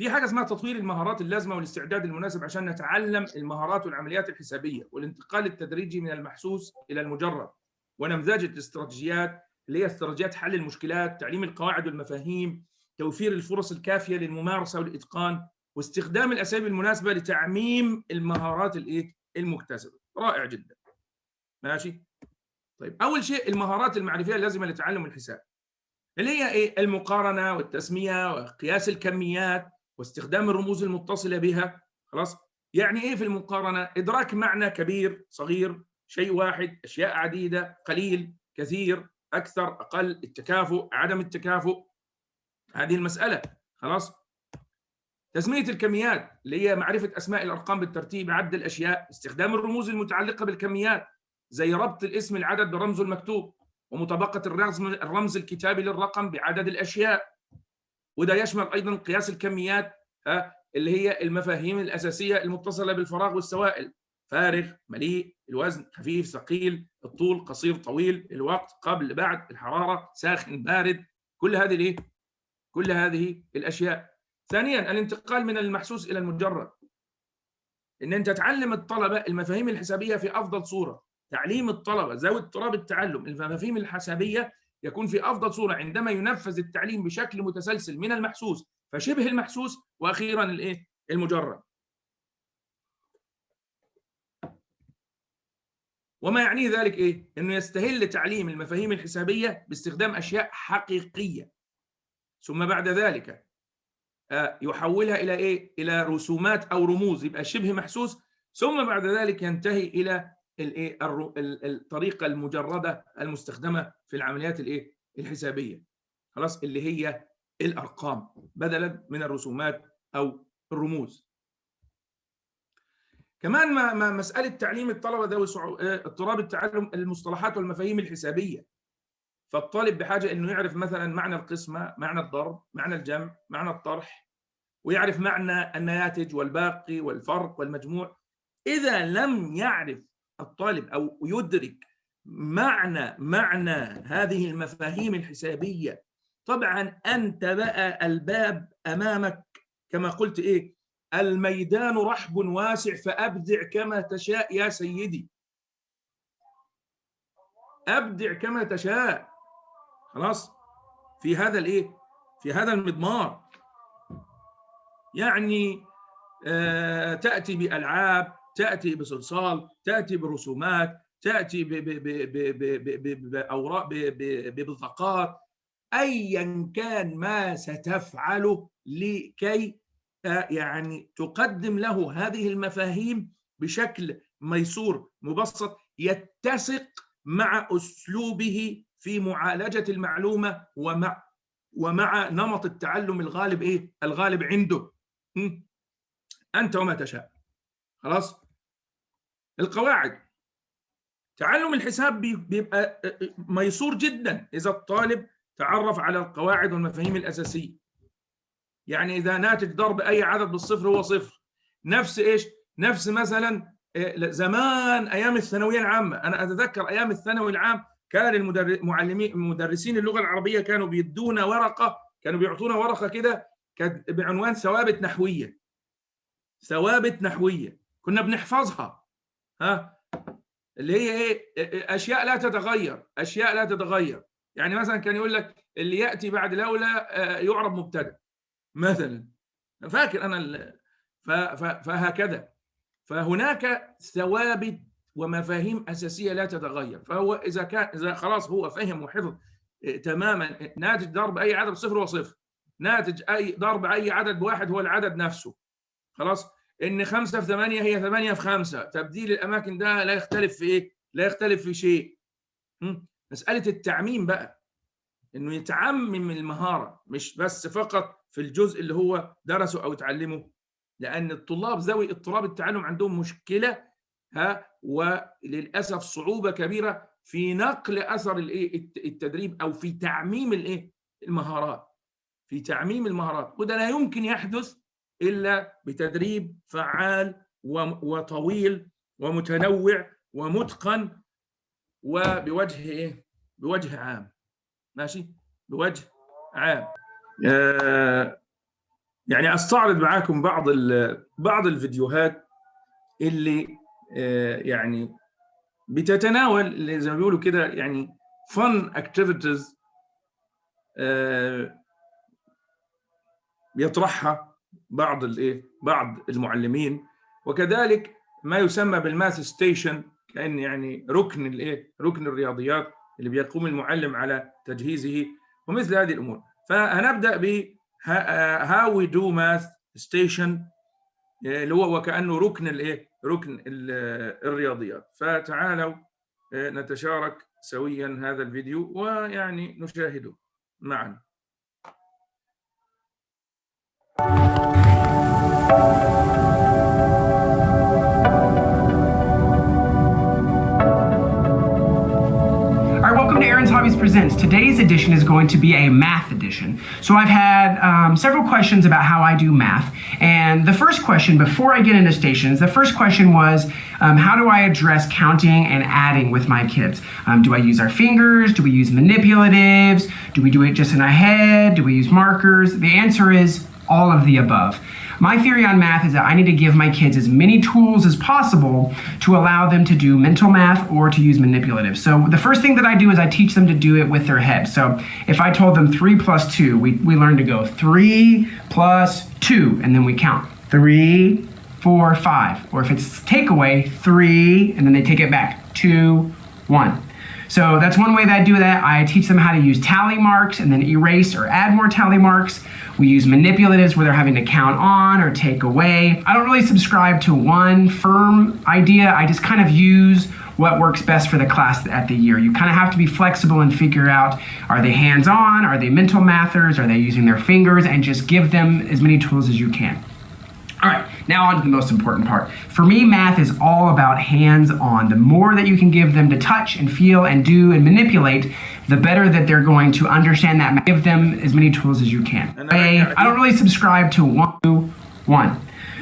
في حاجه اسمها تطوير المهارات اللازمه والاستعداد المناسب عشان نتعلم المهارات والعمليات الحسابيه والانتقال التدريجي من المحسوس الى المجرد، ونمذجه الاستراتيجيات اللي هي استراتيجيات حل المشكلات، تعليم القواعد والمفاهيم، توفير الفرص الكافيه للممارسه والاتقان، واستخدام الاساليب المناسبه لتعميم المهارات المكتسبه. رائع جدا. ماشي. طيب اول شيء المهارات المعرفيه اللازمه لتعلم الحساب، اللي هي ايه؟ المقارنه والتسميه وقياس الكميات واستخدام الرموز المتصله بها. خلاص؟ يعني ايه في المقارنه؟ ادراك معنى كبير، صغير، شيء واحد، اشياء عديده، قليل، كثير، اكثر، اقل، التكافؤ، عدم التكافؤ، هذه المساله. خلاص؟ تسميه الكميات اللي هي معرفه اسماء الارقام بالترتيب، عد الاشياء، استخدام الرموز المتعلقه بالكميات زي ربط الاسم العدد برمزه المكتوب، ومطابقه الرمز الكتابي للرقم بعدد الاشياء. وده يشمل ايضا قياس الكميات اللي هي المفاهيم الاساسيه المتصله بالفراغ والسوائل: فارغ، مليء، الوزن، خفيف، ثقيل، الطول، قصير، طويل، الوقت، قبل، بعد، الحراره، ساخن، بارد. كل هذه كل هذه الاشياء. ثانيا الانتقال من المحسوس الى المجرد، ان انت تعلم الطلبه المفاهيم الحسابيه في افضل صوره. تعليم الطلبه ذوي اضطراب التعلم المفاهيم الحسابيه يكون في افضل صوره عندما ينفذ التعليم بشكل متسلسل من المحسوس فشبه المحسوس، واخيرا المجرد. وما يعنيه ذلك ايه؟ انه يستهل تعليم المفاهيم الحسابيه باستخدام اشياء حقيقيه، ثم بعد ذلك يحولها الى ايه؟ الى رسومات او رموز، يبقى شبه محسوس، ثم بعد ذلك ينتهي الى الطريقه المجرده المستخدمه في العمليات الحسابيه. خلاص؟ اللي هي الارقام بدلا من الرسومات او الرموز. كمان مساله تعليم الطلبه ذوي اضطراب التعلم المصطلحات والمفاهيم الحسابيه. فالطالب بحاجه انه يعرف مثلا معنى القسمه، معنى الضرب، معنى الجمع، معنى الطرح، ويعرف معنى الناتج والباقي والفرق والمجموع. إذا لم يعرف الطالب أو يدرك معنى هذه المفاهيم الحسابية، طبعا أنت بقى الباب أمامك كما قلت الميدان رحب واسع فأبدع كما تشاء يا سيدي. أبدع كما تشاء. خلاص؟ في هذا في هذا المضمار. يعني تأتي بألعاب، تأتي بصلصال، تأتي برسومات، تأتي بأوراق، ببطاقات، أيا كان ما ستفعله لكي يعني تقدم له هذه المفاهيم بشكل ميسور مبسط يتسق مع أسلوبه في معالجة المعلومة ومع نمط التعلم الغالب الغالب عنده. أنت وما تشاء. خلاص؟ القواعد. تعلم الحساب بيبقى ميسور جدا إذا الطالب تعرف على القواعد والمفاهيم الأساسية. يعني إذا ناتج ضرب أي عدد بالصفر هو صفر، نفس مثلا زمان أيام الثانوية العامة. أنا أتذكر أيام الثانوي العام كان مدرسين اللغة العربية كانوا بيدونا ورقة، كانوا بيعطونا ورقة كده كانت بعنوان ثوابت نحوية. ثوابت نحوية كنا بنحفظها، اللي هي اشياء لا تتغير، اشياء لا تتغير. يعني مثلا كان يقول لك اللي ياتي بعد لولا يعرب مبتدا مثلا. فاكر انا فهكذا. فهناك ثوابت ومفاهيم اساسيه لا تتغير. فهو اذا خلاص هو فهم وحفظ تماما ناتج ضرب اي عدد بصفر وصفر، ناتج اي ضرب اي عدد بواحد هو العدد نفسه. خلاص؟ ان 5 في 8 هي 8 في 5. تبديل الاماكن ده لا يختلف في لا يختلف في شيء. مساله التعميم بقى، انه يتعمم المهاره مش بس فقط في الجزء اللي هو درسه او اتعلمه. لان الطلاب ذوي اضطراب التعلم عندهم مشكله وللاسف صعوبه كبيره في نقل اثر التدريب او في تعميم المهارات. في تعميم المهارات، وده لا يمكن يحدث إلا بتدريب فعال وطويل ومتنوع ومتقن وبوجه بوجه عام. ماشي؟ بوجه عام. يعني استعرض معاكم بعض الفيديوهات اللي يعني بتتناول اللي زي ما بيقولوا كده يعني fun activities بيطرحها بعض المعلمين، وكذلك ما يسمى بالماث ستيشن، كأن يعني ركن الرياضيات اللي بيقوم المعلم على تجهيزه ومثل هذه الامور. فهنبدا ب how we do math station اللي هو وكأنه ركن الرياضيات. فتعالوا نتشارك سويا هذا الفيديو ويعني نشاهده معا. Welcome to Aaron's Hobbies Presents. Today's edition is going to be a math edition. So I've had several questions about how I do math. And the first question, before I get into stations, the first question was, how do I address counting and adding with my kids? Do I use our fingers? Do we use manipulatives? Do we do it just in our head? Do we use markers? The answer is all of the above. My theory on math is that I need to give my kids as many tools as possible to allow them to do mental math or to use manipulatives. So the first thing that I do is I teach them to do it with their head. So if I told them 3 plus 2, we learn to go 3 plus 2, and then we count 3, 4, 5. Or if it's takeaway, 3, and then they take it back, 2, 1. So that's one way that I do that. I teach them how to use tally marks and then erase or add more tally marks. We use manipulatives where they're having to count on or take away. I don't really subscribe to one firm idea. I just kind of use what works best for the class at the year. You kind of have to be flexible and figure out, are they hands-on? Are they mental mathers? Are they using their fingers? And just give them as many tools as you can. All right, now on to the most important part. For me, math is all about hands-on. The more that you can give them to touch and feel and do and manipulate, the better that they're going to understand that. Give them as many tools as you can. I don't really subscribe to one.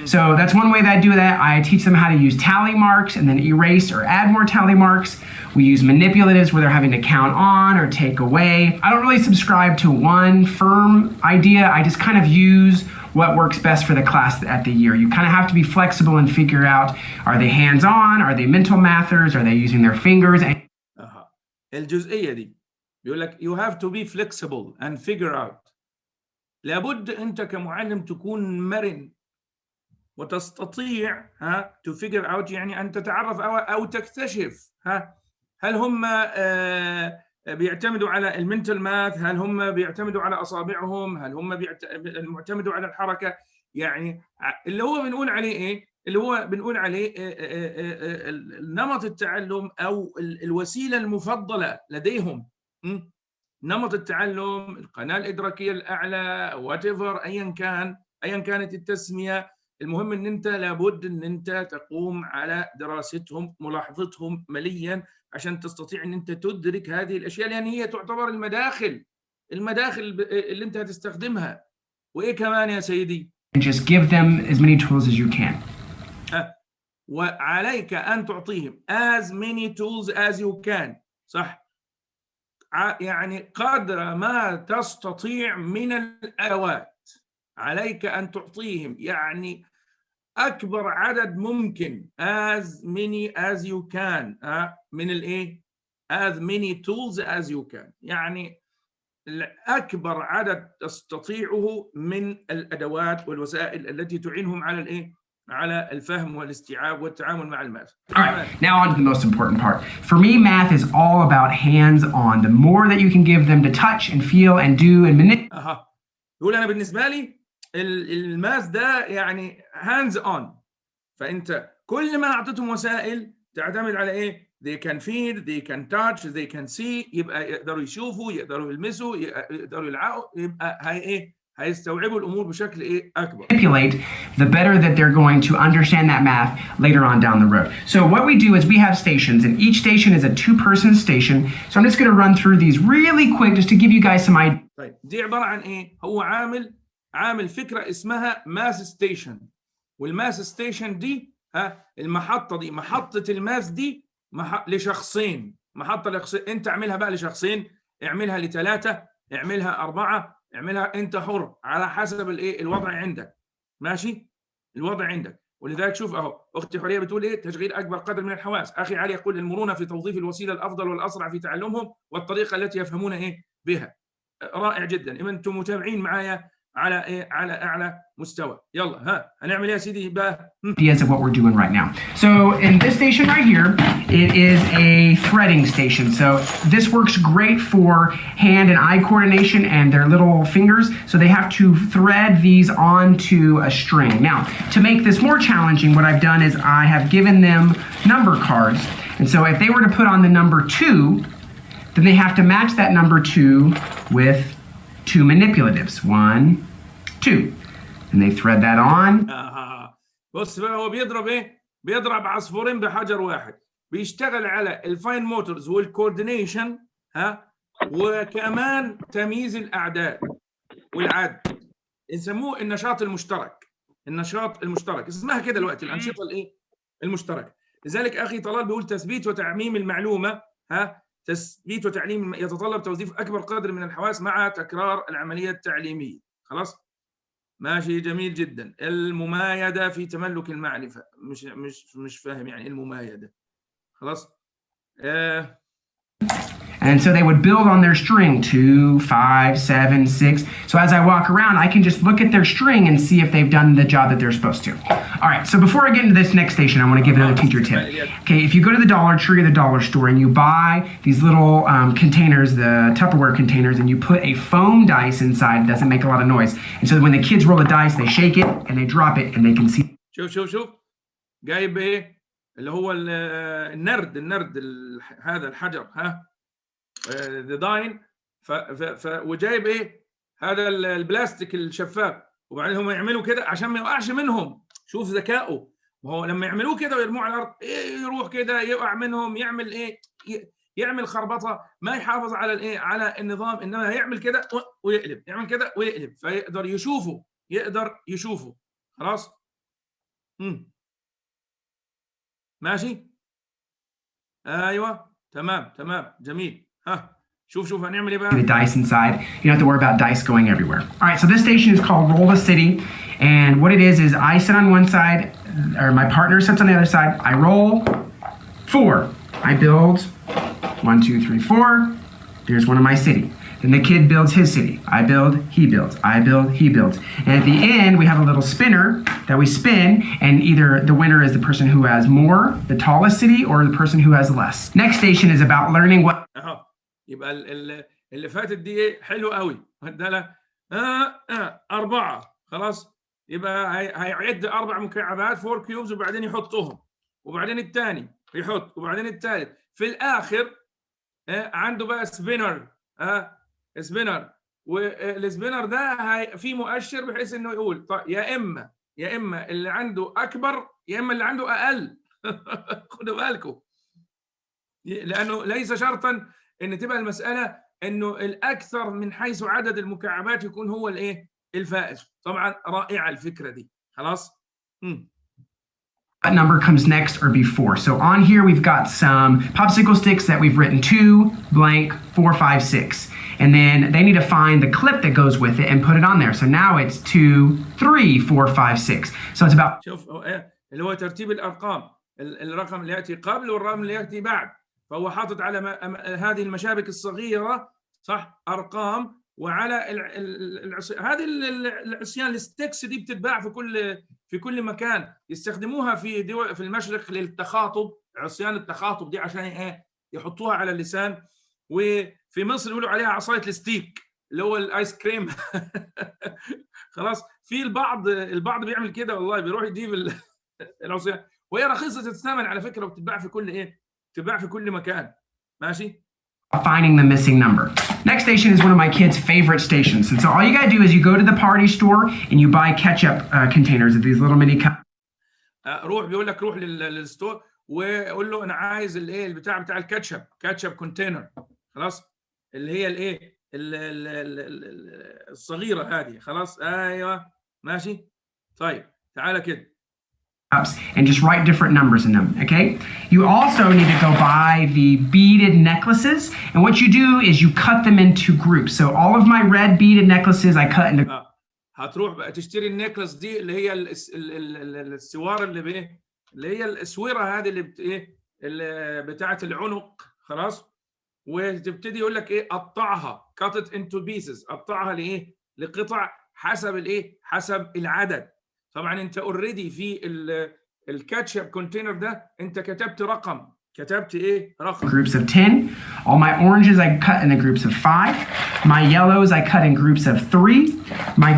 So that's one way that I do that. I teach them how to use tally marks and then erase or add more tally marks. We use manipulatives where they're having to count on or take away. I don't really subscribe to one firm idea. I just kind of use what works best for the class at the year. You kind of have to be flexible and figure out, are they hands-on? Are they mental mathers? Are they using their fingers? الجزئية دي بيقول لك you have to be flexible and figure out. لابد أنت كمعلم تكون مرن وتستطيع to figure out، يعني أن تتعرف أو تكتشف هل هم بيعتمدوا على المنتال ماث، هل هم بيعتمدوا على أصابعهم، هل هم بيعتمدوا على الحركة. يعني اللي هو بنقول عليه إيه؟ اللي هو بنقول عليه نمط التعلم أو الوسيلة المفضلة لديهم. نمط التعلم، القناة الإدراكية الأعلى، whatever أيا كانت التسمية. المهم ان انت لابد ان انت تقوم على دراستهم، ملاحظتهم مليا، عشان تستطيع ان انت تدرك هذه الاشياء، لان هي تعتبر المداخل اللي انت هتستخدمها. وايه كمان يا سيدي؟ Just give them as many tools as you can. وعليك ان تعطيهم as many tools as you can. صح؟ يعني قدر ما تستطيع من الادوات عليك ان تعطيهم، يعني أكبر عدد ممكن as many as you can من الإيه؟ as many tools as you can، يعني أكبر عدد تستطيعه من الأدوات والوسائل التي تعينهم على الإيه؟ على الفهم والاستيعاب والتعامل مع الماث. All right, now on to the most important part. For me, math is all about hands-on. The more that you can give them to touch and feel and do and manipulate. يقول أنا بالنسبة لي الماث ده يعني hands on. فأنت كل ما أعطيتهم وسائل تعتمد على إيه؟ they can feel, they can touch, they can see، يبقى يقدروا يشوفوا، يقدروا يلمسوا، يقدروا يلعقوا، يبقى هيستوعبوا الأمور بشكل إيه؟ أكبر. Manipulate, the better that they're going to understand that math later on down the road. So what we do is we have stations, and each station is a 2-person station. So I'm just going to run through these really quick just to give you guys some ideas. طيب دي عبارة عن إيه؟ هو عامل فكرة اسمها ماث ستيشن، والماث ستيشن دي المحطة دي، محطة الماث دي لشخصين، محطة لشخصين. أنت اعملها بقى لشخصين، اعملها ل3، اعملها 4، اعملها انت حر على حسب الايه الوضع عندك. ماشي؟ الوضع عندك. ولذلك شوف اهو اختي حوريه بتقول ايه؟ تشغيل اكبر قدر من الحواس. اخي علي يقول المرونه في توظيف الوسيله الافضل والاسرع في تعلمهم والطريقه التي يفهمون ايه بها. رائع جدا. اذا انتم متابعين معايا على ايه؟ على اعلى مستوى. يلا ها هنعمل ايه يا سيدي بقى؟ Ideas of what we're doing right now. So in this station right here, it is a threading station. So this works great for hand and eye coordination and their little fingers. So they have to thread these onto a string. Now, to make this more challenging, what I've done is I have given them number cards. And so if they were to put on the number 2, then they have to match that number 2 with 2 manipulatives. 1, 2. And they thread that on. بص بقى هو بيضرب ايه؟ بيضرب عصفورين بحجر واحد. بيشتغل على الفاين موتورز والكوردينيشن وكمان تمييز الاعداد والعد. يسموه النشاط المشترك. النشاط المشترك اسمها كده دلوقتي الانشطه الايه؟ المشتركه. لذلك اخي طلال بيقول تثبيت وتعميم المعلومه تثبيت وتعليم يتطلب توظيف اكبر قدر من الحواس مع تكرار العمليه التعليميه. خلاص؟ ماشي جميل جدا. الممايدة في تملك المعرفة. مش فاهم يعني ايه الممايدة. خلاص. And so they would build on their string 2, 5, 7, 6. So as I walk around, I can just look at their string and see if they've done the job that they're supposed to. All right, so before I get into this next station, I want to give another teacher tip. Okay, if you go to the Dollar Tree or the dollar store and you buy these little containers, the Tupperware containers, and you put a foam dice inside, it doesn't make a lot of noise. And so when the kids roll the dice, they shake it and they drop it and they can see. شوف جايب ايه اللي هو النرد هذا الحجر داين وجايب ايه هذا البلاستيك الشفاف وبعدين هم يعملوا كده عشان ما يوقعش منهم. شوف ذكائه. وهو لما يعملوه كده ويرموه على الارض يروح كده يقع منهم يعمل ايه يعمل خربطه ما يحافظ على الايه على النظام انما يعمل كده ويقلب يعمل كده ويقلب فيقدر يشوفه خلاص. ماشي ايوه تمام جميل. شوف هنعمل ايه بقى؟ The dice inside. You don't have to worry about dice going everywhere. All right, so this station is called Roll the City, and what it is I sit on one side, or my partner sits on the other side. I roll 4. I build 1, 2, 3, 4. There's one of my city. Then the kid builds his city. I build, he builds. I build, he builds. And at the end, we have a little spinner that we spin, and either the winner is the person who has more, the tallest city, or the person who has less. Next station is about learning what. يبقى اللي فاتت دي ايه حلو قوي. ده 4 خلاص. يبقى هيعد 4 مكعبات 4 كيوبز وبعدين يحطهم وبعدين الثاني يحط وبعدين الثالث في الاخر عنده بقى سبينر والسبينر ده في مؤشر بحيث انه يقول طيب يا اما اللي عنده اكبر يا اما اللي عنده اقل. خدوا بالكم لانه ليس شرطا ان تبقى المساله انه الاكثر من حيث عدد المكعبات يكون هو الايه الفائز. طبعا رائعه الفكره دي. خلاص. What number comes next or before. So on here we've got some popsicle sticks that we've written 2 blank 4 5 6, and then they need to find the clip that goes with it and put it on there. So now it's 2 3 4 5 6. So it's about. شوف اللي هو ترتيب الارقام. الرقم اللي ياتي قبل والرقم اللي ياتي بعد. فهو حاطط على هذه المشابك الصغيره صح ارقام وعلى هذه العصيان الستكس دي بتتباع في كل مكان. يستخدموها في المشرق للتخاطب. عصيان التخاطب دي عشان ايه يحطوها على اللسان. وفي مصر يقولوا عليها عصايه الستيك اللي هو الايس كريم. خلاص. في البعض بيعمل كده والله بيروح يجيب العصيان وهي رخيصه الثمن على فكره وبتتباع في كل بتتباع في كل مكان. ماشي. Finding the missing number. Next station is one of my kids' favorite stations. And so all you gotta do is you go to the party store and you buy ketchup containers of these little mini cups. بيقول لك روح للستور وقول له انا عايز الايه البتاع بتاع كاتشب كونتينر. خلاص. اللي هي الايه الصغيره هذه. خلاص ايوه ماشي. طيب تعالى كده and just write different numbers in them, okay? You also need to go buy the beaded necklaces, and what you do is you cut them into groups. So all of my red beaded necklaces I cut into هتروح بقى تشتري النكلس دي اللي هي السوار اللي بايه، اللي هي الاسوره هذه اللي ايه اللي بتاعه العنق، خلاص، وتبتدي يقول لك ايه قطعها cut it into pieces، قطعها لايه لقطع حسب الايه حسب العدد. طبعا انت اوريدي في الكاتشب كونتينر ده انت كتبت رقم، كتبت ايه رقم. Groups of 10. All my oranges I cut in the groups of 5. My yellows I cut in groups of 3. My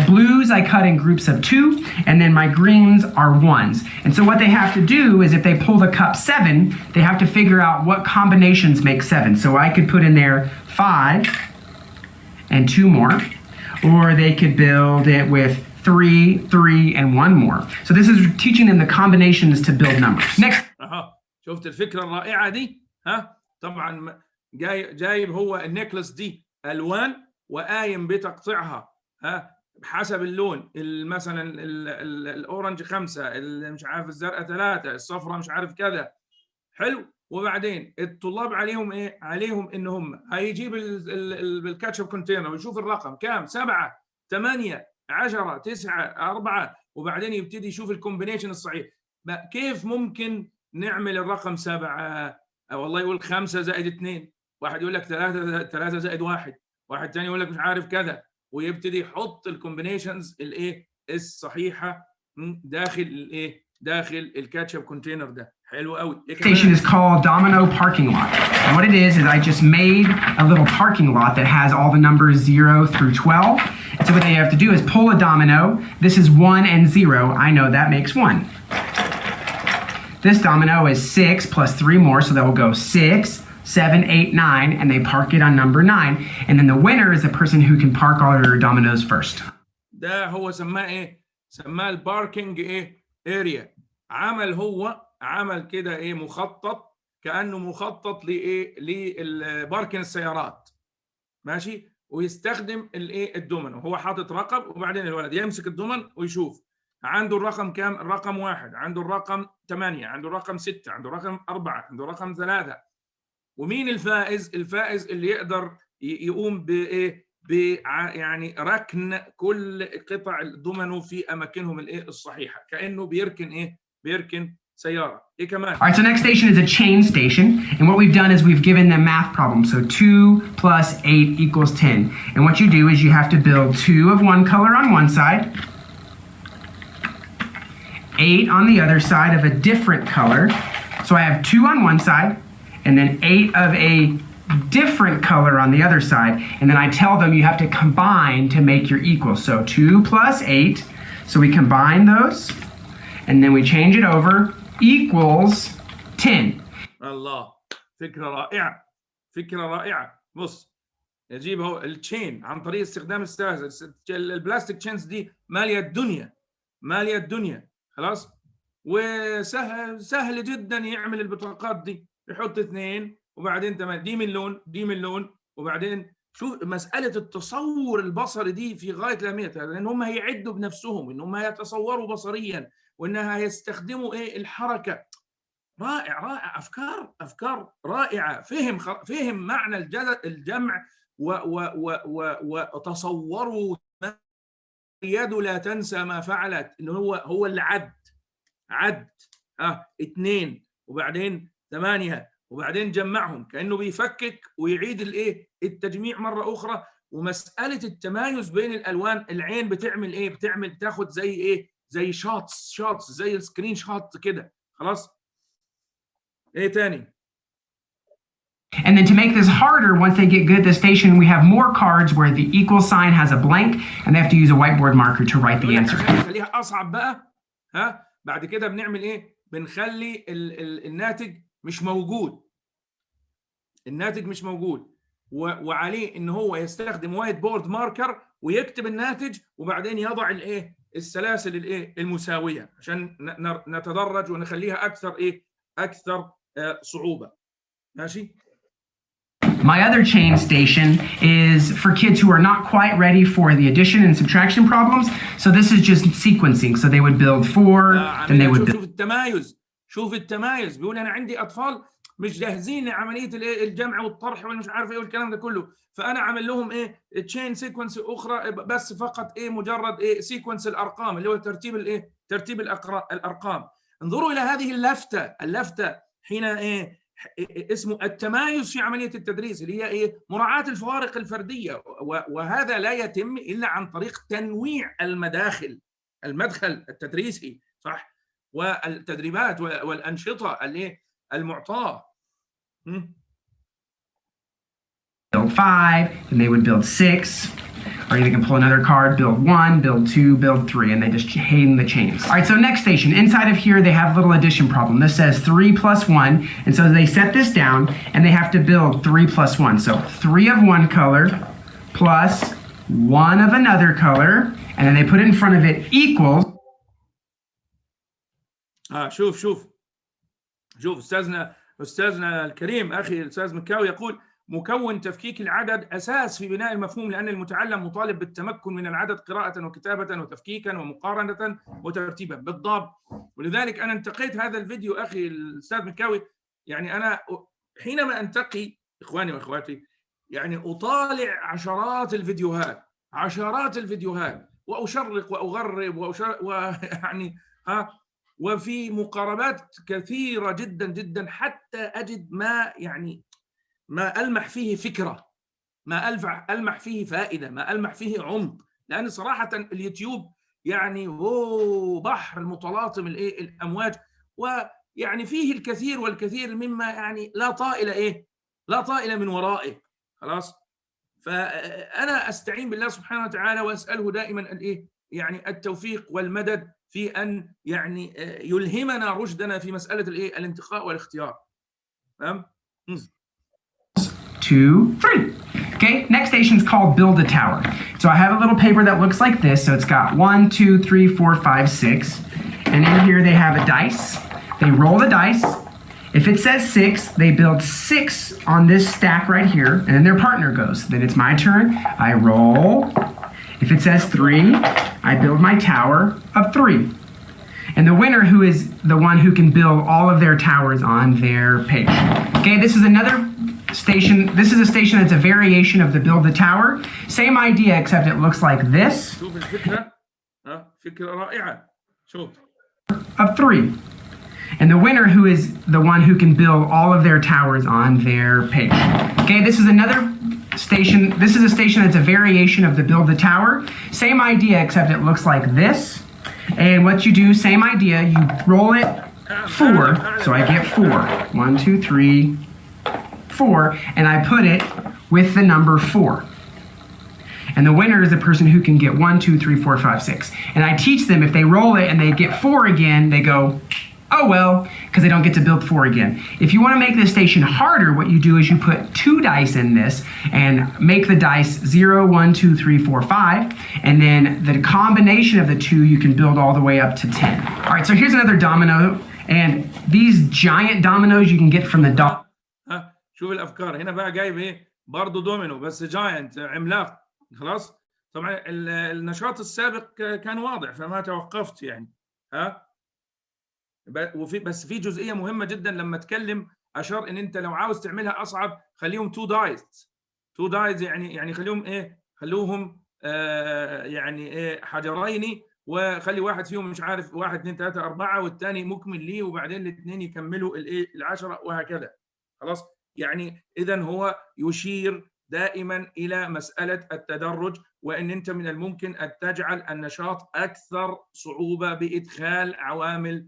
blues I cut in groups of 2, and then my greens are 1s. And so what they have to do is if they pull the cup 7, they have to figure out what combinations make 7. So I could put in there 5 and 2 more, or they could build it with 3, 3, and 1 more. So this is teaching them the combinations to build numbers. Next. شفت الفكرة الرائعة دي؟ طبعا جايب هو النكلس دي ألوان وقايم بتقطيعها بحسب اللون، مثلا الأورنج 5، اللي مش عارف الزرقاء 3، الصفراء مش عارف كذا. حلو. وبعدين الطلاب عليهم ايه؟ عليهم ان هم هيجيب الكاتشب كونتينر ويشوف الرقم كام، 7 8 10 9 4، وبعدين يبتدي يشوف الكومبينيشن الصحيح. كيف ممكن نعمل الرقم 7؟ والله يقول 5 زائد 2، واحد يقول لك 3 زائد 1، واحد ثاني يقول لك مش عارف كذا، ويبتدي يحط الكومبينيشنز الايه الصحيحه داخل الايه داخل الكاتشب كونتينر ده. حلو قوي. Station is called Domino Parking Lot. And what it is I just made a little parking lot that has all the numbers 0 through 12. And so what they have to do is pull a domino. This is 1 and 0. I know that makes 1. This domino is 6 plus 3 more, so that will go 6, 7, 8, 9, and they park it on number 9. And then the winner is the person who can park all their dominoes first. ده هو سماه ايه؟ سماه الباركينج ايه؟ اريا. عمل كده ايه مخطط، كأنه مخطط لايه؟ للباركن السيارات. ماشي؟ ويستخدم الايه الدومينو. هو حاطط رقم، وبعدين الولد يمسك الدومن ويشوف عنده الرقم كام؟ الرقم 1، عنده الرقم 8، عنده الرقم 6، عنده الرقم 4، عنده الرقم 3. ومين الفائز؟ الفائز اللي يقدر يقوم بايه؟ يعني ركن كل قطع الدومينو في اماكنهم الايه الصحيحه، كانه بيركن ايه؟ بيركن سياره. ايه كمان؟ All right, so next station is a chain station, and what we've done is we've given them math problems. So 2 plus 8 equals 10. And what you do is you have to build 2 of one color on one side, 8 on the other side of a different color. So I have 2 on one side, and then 8 of a different color on the other side, and then I tell them you have to combine to make your equal. So 2 plus 8, so we combine those, and then we change it over, equals 10. الله، فكرة رائعة، فكرة رائعة. بص، يجيب هو التشين عن طريق استخدام البلاستيك تشينز دي مالية الدنيا، مالية الدنيا، خلاص. وسهل جدا يعمل البطاقات دي، يحط 2 وبعدين 8، دي من لون دي من لون، وبعدين شوف مسألة التصور البصري دي في غاية الأهمية، لأن هم هيعدوا بنفسهم، إن هم هيتصوروا بصريا، وإنها هيستخدموا إيه الحركة. رائع رائع، أفكار رائعة. فهم معنى الجمع وتصوروا يد لا تنسى ما فعلت، إنه هو اللي عد 2 وبعدين 8 وبعدين جمعهم، كأنه بيفكك ويعيد الايه التجميع مرة أخرى. ومسألة التمايز بين الألوان، العين بتعمل ايه؟ بتاخد زي ايه؟ زي شوتس زي السكرين شوت كده، خلاص. ايه تاني؟ And then to make this harder, once they get good at the station, we have more cards where the equal sign has a blank, and they have to use a whiteboard marker to write the answer. خليها أصعب بقى. بعد كده بنعمل ايه؟ بنخلي الناتج مش موجود. الناتج مش موجود، وعليه ان هو يستخدم وايت بورد ماركر ويكتب الناتج، وبعدين يضع الايه السلاسل الايه المساويه عشان نتدرج ونخليها اكثر ايه اكثر صعوبه. ماشي. My other chain station is for kids who are not quite ready for the addition and subtraction problems. So this is just sequencing. So they would build 4, then they would build. شوف التمايز بيقول انا عندي اطفال مش جاهزين لعمليه الجمع والطرح والمش عارف ايه والكلام ده كله، فانا عامل لهم ايه تشين سيكونس اخرى، بس فقط ايه مجرد ايه سيكونس الارقام اللي هو ترتيب الايه ترتيب الارقام. انظروا الى هذه اللفته حين ايه اسمه التمايز في عمليه التدريس اللي هي ايه مراعاه الفوارق الفرديه، وهذا لا يتم الا عن طريق تنويع المدخل التدريسي، صح، والتدريبات والانشطه اللي المعطاه. Build 5, and they would build 6, or they can pull another card, build 1, build 2, build 3, and they just chain the chains. All right, so next station, inside of here, they have a little addition problem. This says 3 plus 1, and so they set this down, and they have to build 3 plus 1. So 3 of one color plus 1 of another color, and then they put it in front of it equals. شوف استاذنا الكريم اخي الاستاذ مكاوي يقول مكون تفكيك العدد اساس في بناء المفهوم، لان المتعلم مطالب بالتمكن من العدد قراءة وكتابة وتفكيكا ومقارنة وترتيبا بالضبط. ولذلك انا انتقيت هذا الفيديو اخي الاستاذ مكاوي، يعني انا حينما انتقي اخواني واخواتي يعني اطالع عشرات الفيديوهات واشرق واغرب ويعني وفي مقاربات كثيرة جدا حتى أجد ما ألمح فيه فكرة، ما ألمح فيه فائدة، ما ألمح فيه عمق، لأن صراحة اليوتيوب يعني هو بحر المتلاطم الأمواج، ويعني فيه الكثير والكثير مما يعني لا طائل من ورائه. خلاص، فأنا أستعين بالله سبحانه وتعالى وأسأله دائما يعني التوفيق والمدد في أن يعني يلهمنا رشدنا في مسألة الانتقاء والاختيار. تمام؟ 2, 3. Okay, next station is called build a tower. So I have a little paper that looks like this. So it's got 1, 2, 3, 4, 5, 6. And in here they have a dice. They roll the dice. If it says 6, they build 6 on this stack right here, and then their partner goes. Then it's my turn. I roll. If it says 3, I build my tower of 3. And the winner, who is the one who can build all of their towers on their page. Okay, this is another station. This is a station that's a variation of the build the tower. Same idea, except it looks like this. شوف الفكرة، فكرة رائعة. شوف. Of 3. And the winner, who is the one who can build all of their towers on their page. Okay, this is another station. This is a station that's a variation of the build the tower. Same idea, except it looks like this. And what you do, same idea, you roll it 4. So I get 4. 1, 2, 3, 4. And I put it with the number 4. And the winner is the person who can get 1, 2, 3, 4, 5, 6. And I teach them, if they roll it and they get 4 again, they go, oh well, because they don't get to build 4 again. If you want to make this station harder, what you do is you put 2 dice in this and make the dice 0, 1, 2, 3, 4, 5. And then the combination of the 2, you can build all the way up to 10. All right, so here's another domino. And these giant dominoes you can get from the شوف الأفكار هنا بقى جايب برضه دومينو بس جاينت عملاق. خلاص، طبعا النشاط السابق كان واضح فما توقفت يعني. بس في جزئيه مهمه جدا لما اتكلم اشار ان انت لو عاوز تعملها اصعب خليهم 2 دايز يعني خلوهم يعني حجرين، وخلي واحد فيهم مش عارف 1 2 3 4 والثاني مكمل ليه، وبعدين الاثنين يكملوا ال10 وهكذا. خلاص، يعني اذا هو يشير دائما الى مساله التدرج، وان انت من الممكن ان تجعل النشاط اكثر صعوبه بادخال عوامل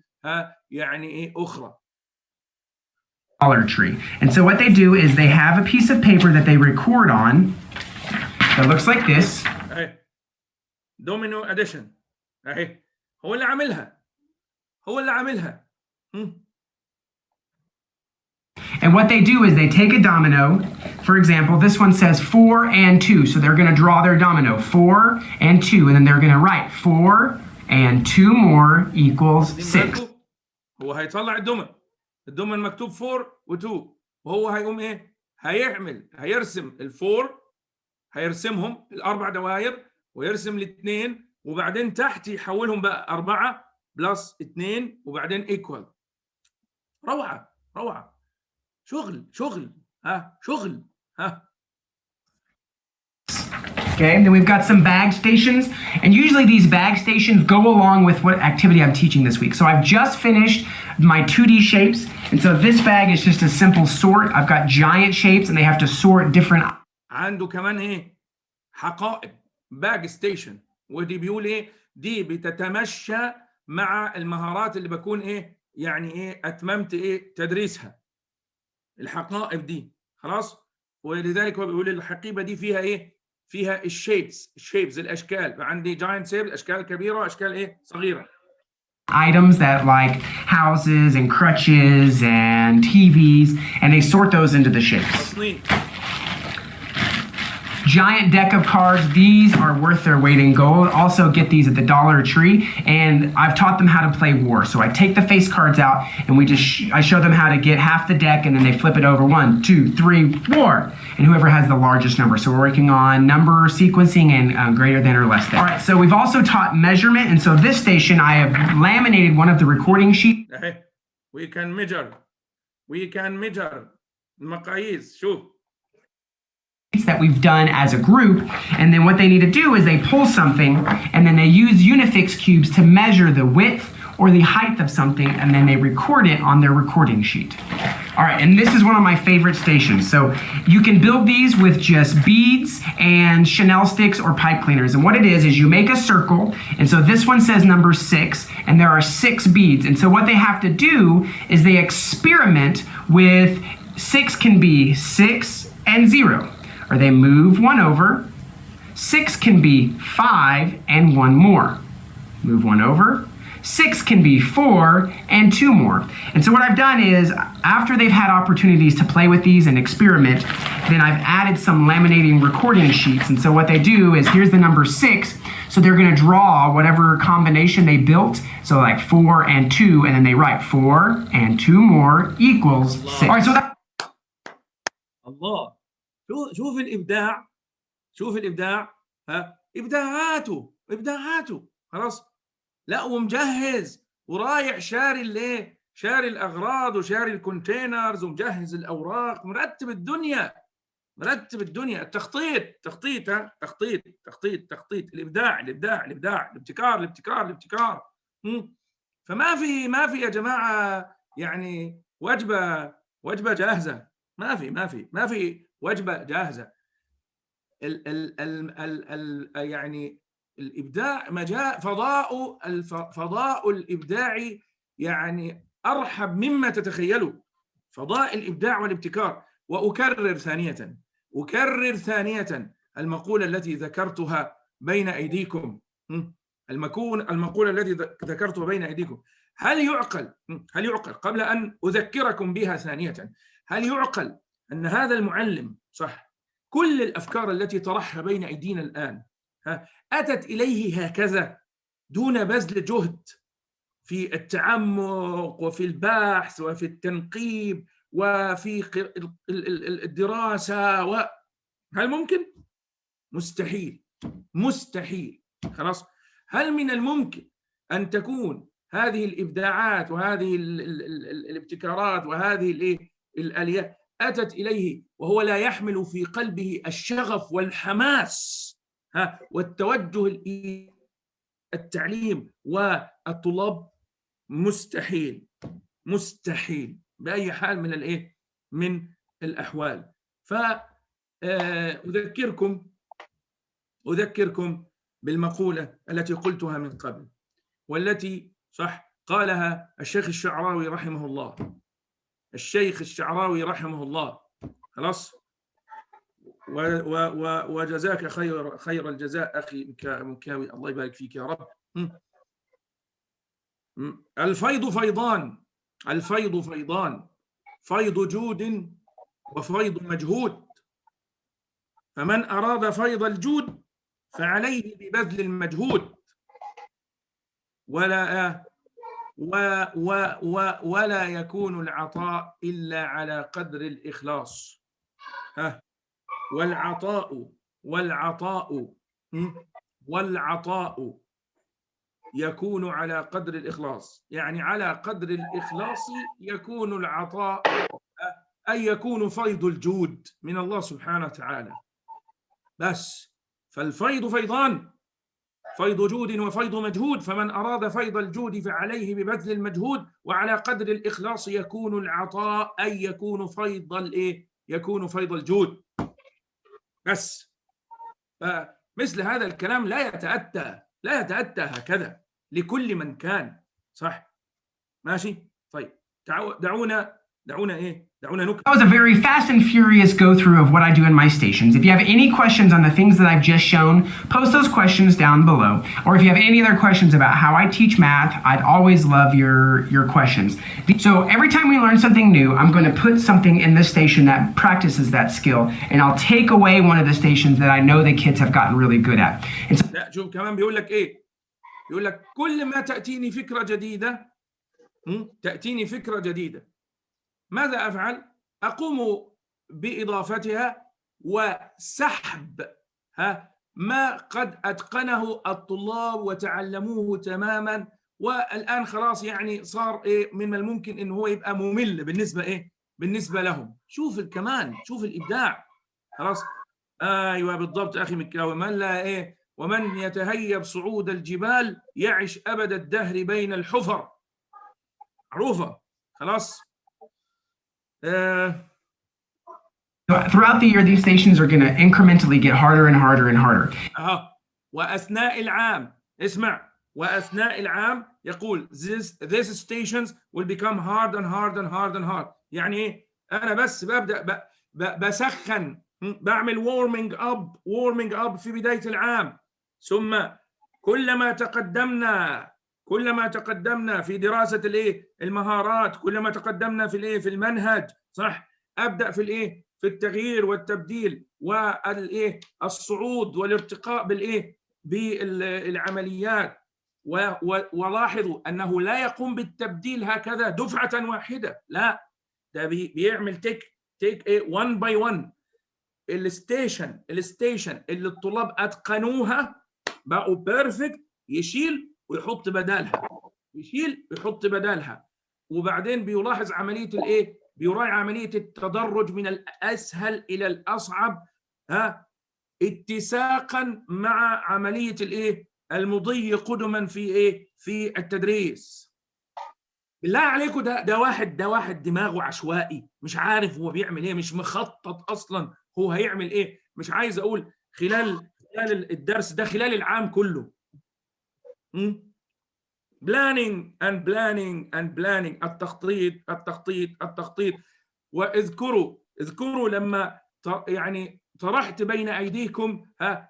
يعني أخرى. Dollar Tree. And so what they do is they have a piece of paper that they record on that looks like this. Domino addition. هو اللي عاملها. And what they do is they take a domino. For example, this one says 4 and 2. So they're going to draw their domino 4 and 2, and then they're going to write 4 and 2 more equals 6. هو هيطلع الدومن مكتوب 4 و2، وهو هيقوم هيرسم الفور، هيرسمهم الاربع دوائر ويرسم الاثنين، وبعدين تحت يحولهم بقى 4 بلس 2 وبعدين ايكوال. روعه روعه، شغل شغل. Okay, and then we've got some bag stations, and usually these bag stations go along with what activity I'm teaching this week. So I've just finished my 2D shapes, and so this bag is just a simple sort. I've got giant shapes, and they have to sort different. عنده كمان ايه؟ حقائب، باج ستيشن، ودي بيقول ايه؟ دي بتتمشى مع المهارات اللي بكون ايه؟ يعني ايه؟ اتممت ايه؟ تدريسها. الحقائب دي خلاص؟ ولذلك هو بيقول الحقيبه دي فيها ايه؟ فيها الشيبز الاشكال. عندي جاينت شيب، اشكال كبيره واشكال ايه؟ صغيره. Items that like houses and crutches and TVs, and they sort those into the shapes. تصنيف. Giant deck of cards, these are worth their weight in gold. Also get these at the Dollar Tree, and I've taught them how to play war. So I take the face cards out and I show them how to get half the deck, and then they flip it over. 1, 2, 3, war, and whoever has the largest number. So we're working on number sequencing and greater than or less than. All right, so we've also taught measurement, and so this station I have laminated one of the recording sheets. We can measure المقاييس. شوف that we've done as a group, and then what they need to do is they pull something and then they use Unifix cubes to measure the width or the height of something, and then they record it on their recording sheet. All right, and this is one of my favorite stations. So you can build these with just beads and Chanel sticks or pipe cleaners, and what it is you make a circle, and so this one says number 6, and there are 6 beads, and so what they have to do is they experiment with 6 can be 6 and 0. Or they move 1 over. 6 can be 5 and 1 more. Move 1 over. 6 can be 4 and 2 more. And so what I've done is, after they've had opportunities to play with these and experiment, then I've added some laminating recording sheets. And so what they do is, here's the number 6. So they're going to draw whatever combination they built. So like 4 and 2, and then they write 4 and 2 more equals 6. All right, so that. Allah. شوف الابداع، شوف الابداع. ابداعاته خلاص. لا ومجهز ورايح شاري الايه؟ شاري الاغراض وشاري الكونتينرز ومجهز الاوراق، مرتب الدنيا. التخطيط تخطيط الابداع الابتكار. فما في يا جماعه يعني وجبه جاهزه. ما في وجبة جاهزة. يعني الإبداع مجال فضاء الإبداع يعني أرحب مما تتخيلوا. فضاء الإبداع والابتكار. وأكرر ثانية المقولة التي ذكرتها بين أيديكم. المقولة التي ذكرتها بين أيديكم. هل يعقل قبل أن أذكركم بها ثانية، هل يعقل أن هذا المعلم صح كل الأفكار التي طرحها بين أيدينا الآن أتت إليه هكذا دون بذل جهد في التعمق وفي البحث وفي التنقيب وفي الدراسة هل ممكن؟ مستحيل. خلاص. هل من الممكن أن تكون هذه الإبداعات وهذه الابتكارات وهذه الآليات أتت إليه وهو لا يحمل في قلبه الشغف والحماس والتوجه التعليم والطلاب؟ مستحيل بأي حال من الأحوال. فأذكركم بالمقولة التي قلتها من قبل، والتي قالها الشيخ الشعراوي رحمه الله. خلاص. وجزاك خير الجزاء أخي مكاوي، الله يبارك فيك يا رب. الفيض فيضان، فيض جود وفيض مجهود، فمن أراد فيض الجود فعليه ببذل المجهود، ولا يكون العطاء إلا على قدر الإخلاص. ها والعطاء يكون على قدر الإخلاص، يعني على قدر الإخلاص يكون العطاء، أي يكون فيض الجود من الله سبحانه وتعالى. بس فالفيض فيضان، فيض جود وفيض مجهود، فمن أراد فيض الجود فعليه ببذل المجهود، وعلى قدر الإخلاص يكون العطاء، أي يكون فيض الإيه؟ يكون فيض الجود. بس فمثل هذا الكلام لا يتأتى هكذا لكل من كان. صح؟ ماشي؟ طيب دعونا نكمل. That was a very fast and furious go through of what I do in my stations. If you have any questions on the things that I've just shown, post those questions down below. Or if you have any other questions about how I teach math, I'd always love your questions. So every time we learn something new, I'm going to put something in this station that practices that skill, and I'll take away one of the stations that I know the kids have gotten really good at. لا شوف كمان بيقول لك ايه؟ بيقول لك كل ما تأتيني فكرة جديدة، ماذا أفعل؟ أقوم بإضافتها وسحب ما قد أتقنه الطلاب وتعلموه تماما، والآن خلاص يعني صار من الممكن إن هو يبقى ممل بالنسبة لهم. شوف كمان، شوف الإبداع. خلاص أيوة بالضبط أخي مكاوي. من لا ومن يتهيب صعود الجبال يعش أبد الدهر بين الحفر. معروفة. خلاص. Throughout the year, these stations are going to incrementally get harder and harder and harder. وأثناء العام، اسمع، وأثناء العام يقول these stations will become hard and hard and hard and hard. يعني إيه؟ أنا بس ببدأ بسخن، بعمل warming up في بداية العام، ثم كلما تقدمنا في دراسة المهارات، كلما تقدمنا في المنهج، صح، أبدأ في التغيير والتبديل والصعود والارتقاء بالعمليات. ولاحظوا أنه لا يقوم بالتبديل هكذا دفعة واحدة، لا، ده بيعمل تيك one by one. الستيشن اللي الطلاب أتقنوها بقوا بيرفكت، يشيل ويحط بدالها، وبعدين بيلاحظ بيراعي عملية التدرج من الأسهل إلى الأصعب، اتساقا مع عملية المضي قدما في التدريس. بالله عليكم، ده واحد دماغه عشوائي، مش عارف هو بيعمل ايه، مش مخطط اصلا هو هيعمل ايه. مش عايز اقول خلال الدرس ده، خلال العام كله. planning and planning، التخطيط. واذكروا لما يعني طرحت بين أيديكم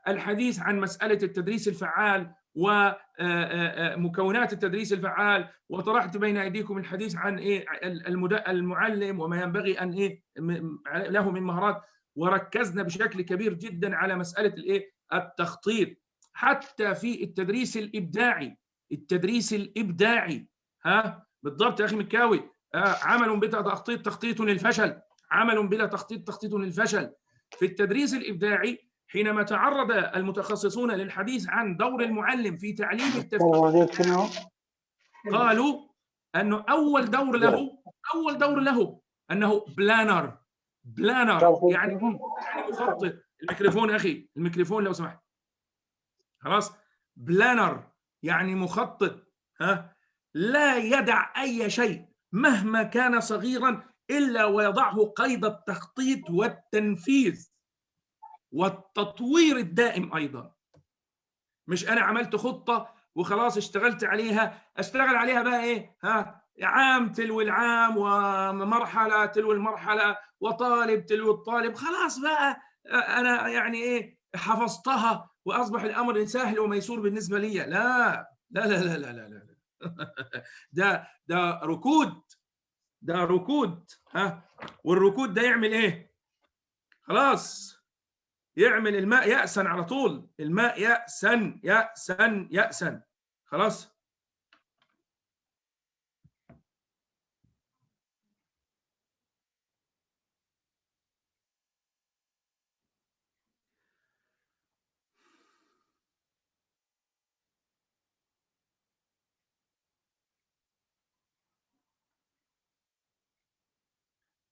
الحديث عن مسألة التدريس الفعال ومكونات التدريس الفعال، وطرحت بين أيديكم الحديث عن المعلم وما ينبغي أن له من مهارات، وركزنا بشكل كبير جدا على مسألة التخطيط. حتى في التدريس الإبداعي بالضبط يا أخي مكاوي. عمل بلا تخطيط للفشل، عمل بلا تخطيط للفشل. في التدريس الإبداعي حينما تعرض المتخصصون للحديث عن دور المعلم في تعليم التفكير، قالوا أنه أول دور له أنه بلانر، يعني مخطط. الميكروفون أخي، الميكروفون لو سمحت. خلاص. بلانر يعني مخطط، لا يدع أي شيء مهما كان صغيرا إلا ويضعه قيد التخطيط والتنفيذ والتطوير الدائم أيضا. مش أنا عملت خطة وخلاص اشتغل عليها بقى عام تلو العام، ومرحلة تلو المرحلة، وطالب تلو الطالب، خلاص بقى أنا يعني حفظتها وأصبح الأمر سهل وميسور بالنسبة لي. لا لا لا لا لا لا, لا. ده ركود، والركود ده يعمل خلاص يعمل الماء يأسا على طول، الماء يأسا. خلاص.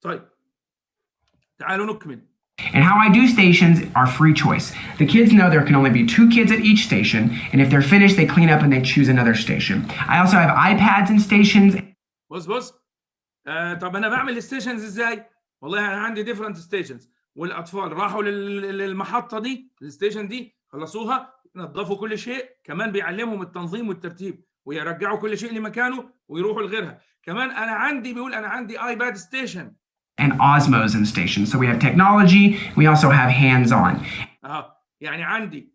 طيب تعالوا نكمل. And how I do stations are free choice. The kids know there can only be 2 kids at each station, and if they're finished, they clean up and they choose another station. I also have iPads in stations. بص طب انا بعمل ستيشنز ازاي؟ والله انا عندي ديفرنت ستيشنز، والاطفال راحوا للمحطه دي، الستيشن دي، خلصوها، نظفوا كل شيء، كمان بيعلمهم التنظيم والترتيب، ويرجعوا كل شيء لمكانه ويروحوا لغيرها. كمان انا عندي بيقول انا عندي ايباد ستيشن and Osmos in stations. So we have technology, we also have hands-on. يعني عندي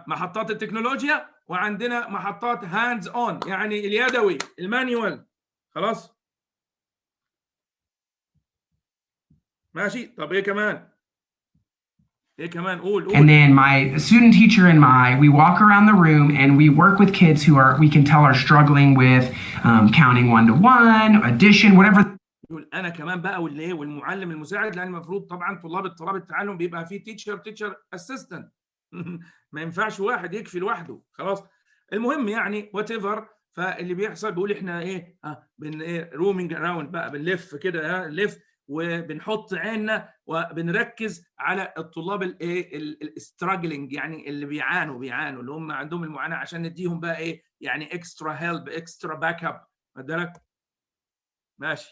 محطات التكنولوجيا، وعندنا محطات hands on، يعني اليدوي، المانيوال. خلاص ماشي. طب ايه كمان؟ قول. And then my student teacher and we walk around the room and we work with kids who we can tell are struggling with counting 1 to 1, addition, whatever. يقول انا كمان بقى والمعلم المساعد، لان المفروض طبعا طلاب التعلم بيبقى فيه تيتشر اسيستنت ما ينفعش واحد يكفي لوحده. خلاص المهم يعني وات ايفر. فاللي بيحصل بيقول احنا ايه رومينج اراوند بقى، بنلف كده نلف وبنحط عيننا وبنركز على الطلاب الاستراجلينج، يعني اللي بيعانوا اللي هم عندهم المعاناه، عشان نديهم بقى ايه يعني اكسترا هيلب، اكسترا باك اب. بالك ماشي.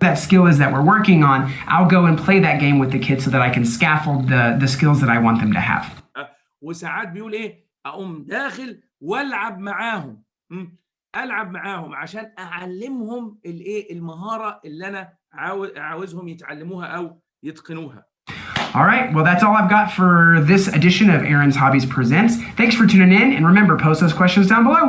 That skill is that we're working on, I'll go and play that game with the kids so that I can scaffold the skills that I want them to have. وساعات بيقول ايه اقوم داخل والعب معاهم، العب معاهم عشان اعلمهم المهاره اللي انا عاوزهم يتعلموها او يتقنوها. All right, well that's all I've got for this edition of Aaron's Hobbies Presents. Thanks for tuning in, and remember, post those questions down below.